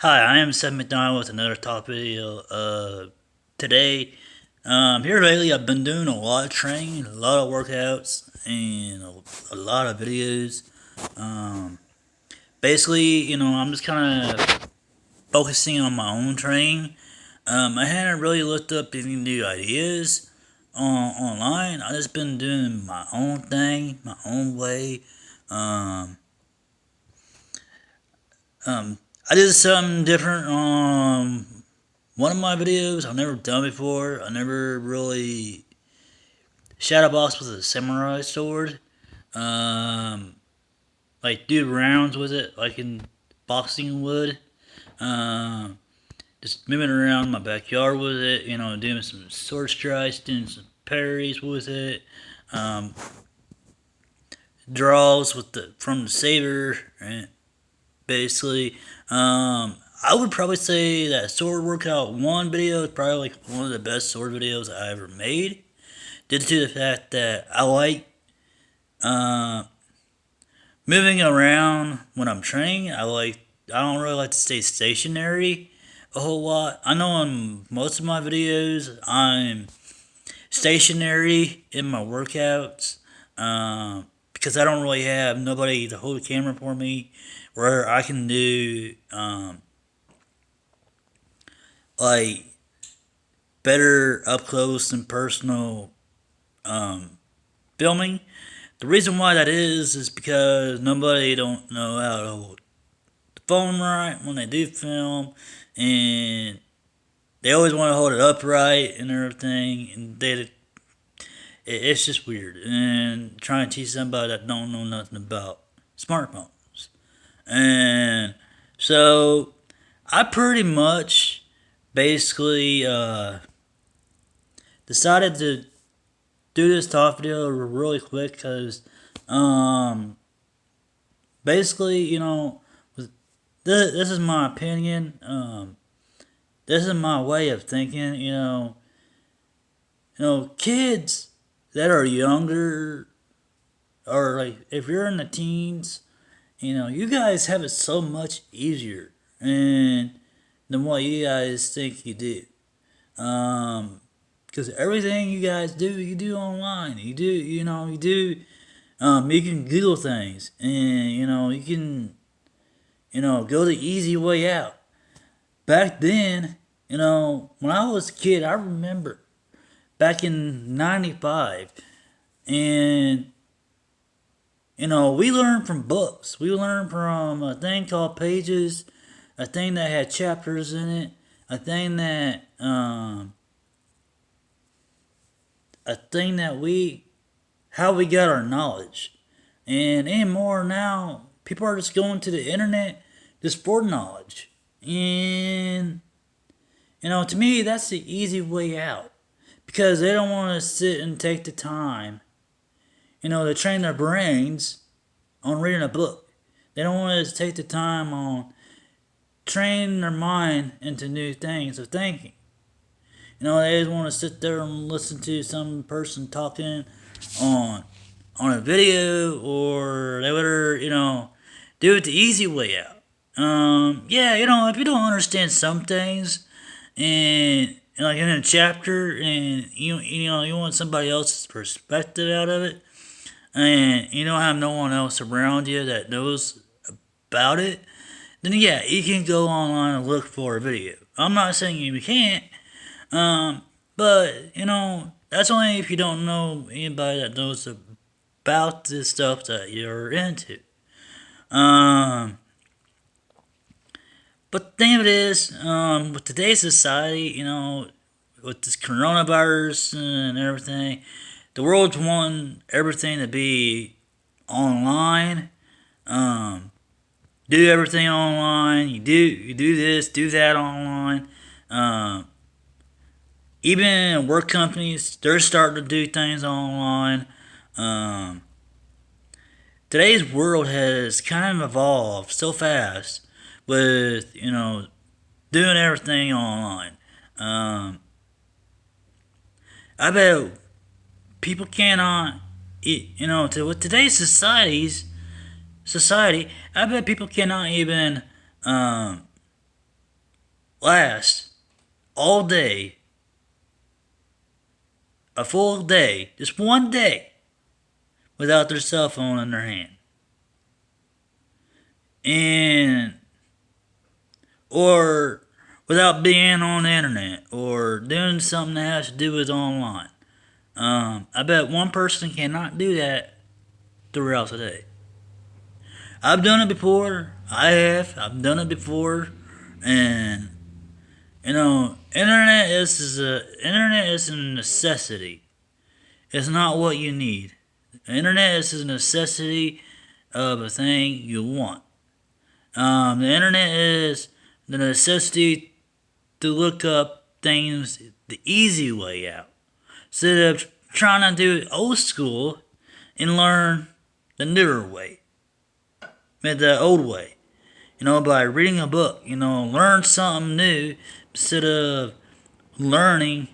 Hi, I am Seth McDonald with another top video. Today, here lately, I've been doing a lot of training, a lot of workouts, and a lot of videos. Um, Basically, I'm just kind of focusing on my own training. I hadn't really looked up any new ideas online. I just been doing my own thing, my own way. Um, I did something different on one of my videos I've never done before. I never really shadowbox with a samurai sword. Um, like do rounds with it, like in boxing would. Um, just moving around my backyard with it. Doing some sword strikes, doing some parries with it. Um, Draws with the from the saber, right? Basically. I would probably say that sword workout one video is probably like one of the best sword videos I ever made. Due to the fact that I like uh, moving around when I'm training. I don't really like to stay stationary a whole lot. I know in most of my videos I'm stationary in my workouts because I don't really have nobody to hold the camera for me where I can do like better up close and personal filming. The reason why that is because nobody don't know how to hold the phone right when they do film, and they always want to hold it upright and everything, and it's just weird. And trying to teach somebody that don't know nothing about smartphones, and so I pretty much basically decided to do this top video really quick because um, basically, this is my opinion. This is my way of thinking. Kids that are younger, or like if you're in the teens, you guys have it so much easier and than what you guys think you do. Because everything you guys do, you do online. You can Google things, and you can go the easy way out. Back then, when I was a kid, I remember back in '95, and we learned from books. We learned from a thing called Pages, a thing that had chapters in it, a thing that we how we got our knowledge. And anymore now, people are just going to the internet just for knowledge. And to me, that's the easy way out because they don't want to sit and take the time, to train their brains on reading a book. They don't want to take the time on training their mind into new things of thinking. They just want to sit there and listen to some person talking on a video, or they would, do it the easy way out. Yeah, if you don't understand some things, and like in a chapter, and you want somebody else's perspective out of it, and you don't have no one else around you that knows about it, then yeah, you can go online and look for a video. I'm not saying you can't, but that's only if you don't know anybody that knows about the stuff that you're into. Um, but the thing of it is, with today's society, with this coronavirus and everything, the world's wanting everything to be online. Um, do everything online. You do this, do that online. Um, Even work companies, they're starting to do things online. Um, Today's world has kind of evolved so fast with doing everything online. Um, I bet people cannot, with today's society, I bet people cannot even last all day, a full day, just one day, without their cell phone in their hand. And, or without being on the internet, or doing something that has to do with online. I bet one person cannot do that throughout the day. I've done it before. I've done it before, and internet is a necessity. It's not what you need. The internet is a necessity of a thing you want. The internet is the necessity to look up things the easy way out, instead of trying to do it old school and learn the newer way, the old way. By reading a book, learn something new instead of learning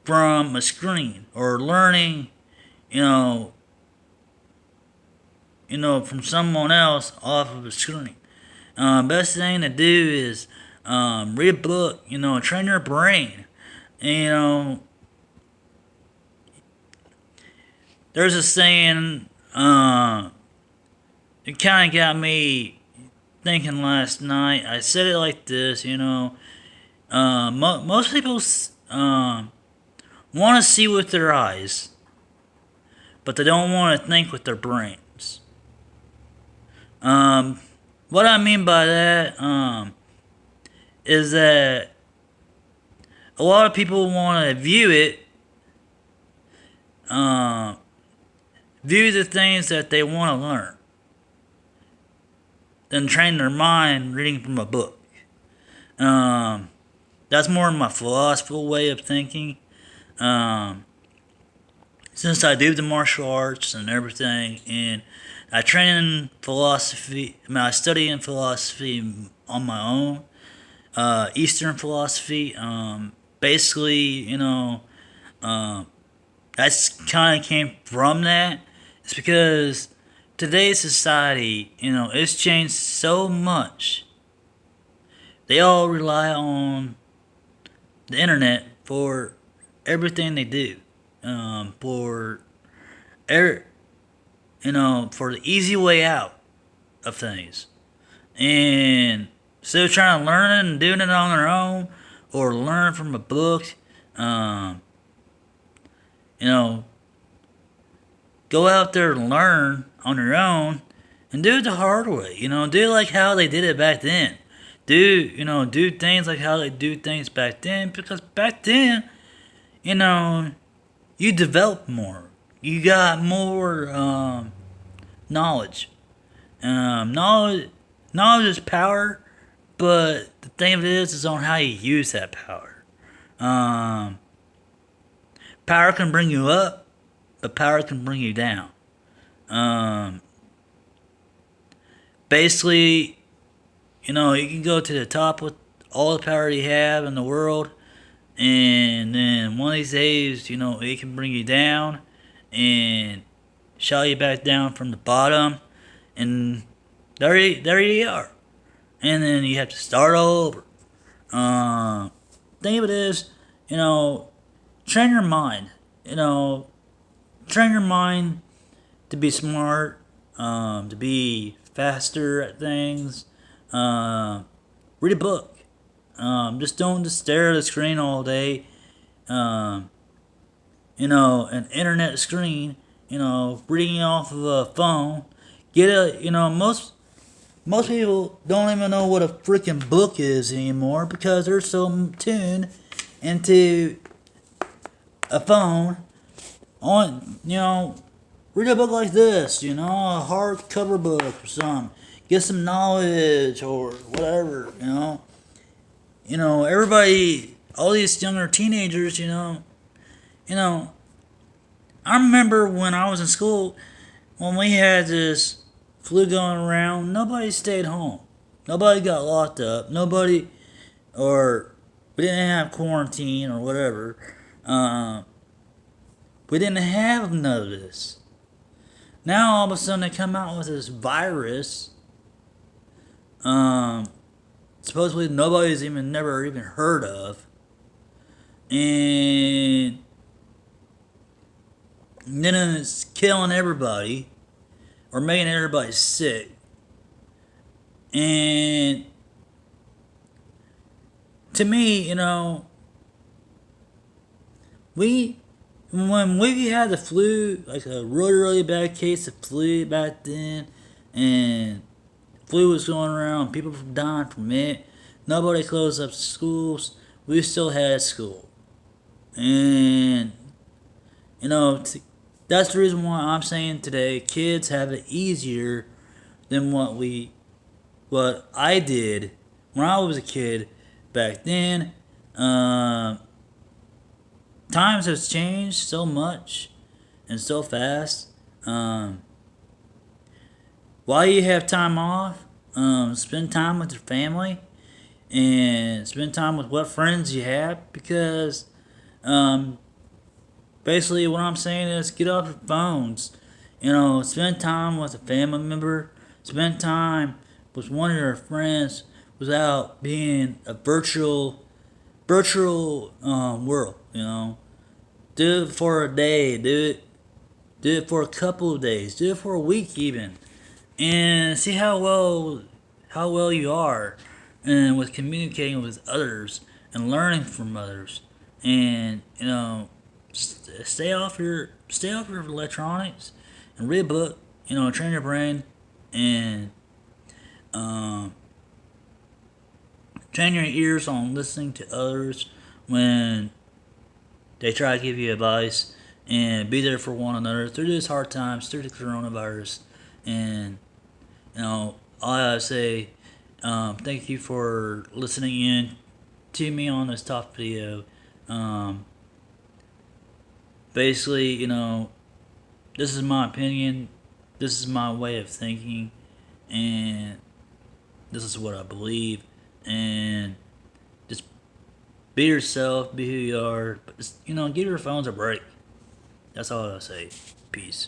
from a screen or learning, from someone else off of a screen. Best thing to do is read a book, train your brain. There's a saying, it kind of got me thinking last night. I said it like this, most people want to see with their eyes, but they don't want to think with their brains. What I mean by that is that a lot of people want to view the things that they want to learn, then train their mind reading from a book. That's more my philosophical way of thinking. Since I do the martial arts and everything, and I train in philosophy, I study in philosophy on my own, Eastern philosophy. Basically, that's kind of came from that. It's because today's society, it's changed so much. They all rely on the internet for everything they do. For the easy way out of things. And instead of trying to learn it and doing it on their own, or learn from a book, go out there and learn on your own and do it the hard way. Do it like how they did it back then. Do things like how they do things back then, because back then, you developed more. You got more knowledge. Knowledge is power, but the thing of it is on how you use that power. Power can bring you up, but power can bring you down. Basically, you can go to the top with all the power you have in the world, and then one of these days, it can bring you down and shot you back down from the bottom, and there you are. And then you have to start all over. Thing of it is, train your mind. Train your mind to be smart, to be faster at things. Read a book. Just don't just stare at a screen all day. An internet screen. Reading off of a phone. Most people don't even know what a freaking book is anymore because they're so tuned into a phone. Read a book like this, a hardcover book or something. Get some knowledge or whatever, everybody, all these younger teenagers, I remember when I was in school, when we had this flu going around, nobody stayed home. Nobody got locked up. We didn't have quarantine or whatever. We didn't have none of this. Now all of a sudden they come out with this virus. supposedly nobody's even never even heard of, and then it's killing everybody or making everybody sick. And to me, we when we had the flu, like a really really bad case of flu back then, and flu was going around, people were dying from it. Nobody closed up schools. We still had school, and you know t- that's the reason why I'm saying today kids have it easier than what I did when I was a kid back then. Um, Times have changed so much and so fast. Um, while you have time off, spend time with your family and spend time with what friends you have because um, basically what I'm saying is get off your phones. Spend time with a family member, spend time with one of your friends without being a virtual world. Do it for a day. Do it for a couple of days. Do it for a week even, and see how well you are, and with communicating with others and learning from others, and stay off your electronics and read a book. Train your brain and um, train your ears on listening to others when they try to give you advice and be there for one another through these hard times, through the coronavirus. And, all I say, thank you for listening in to me on this top video. Um, Basically, this is my opinion, this is my way of thinking, and this is what I believe. And just be yourself, be who you are, but just, give your phones a break. That's all I'll say. Peace.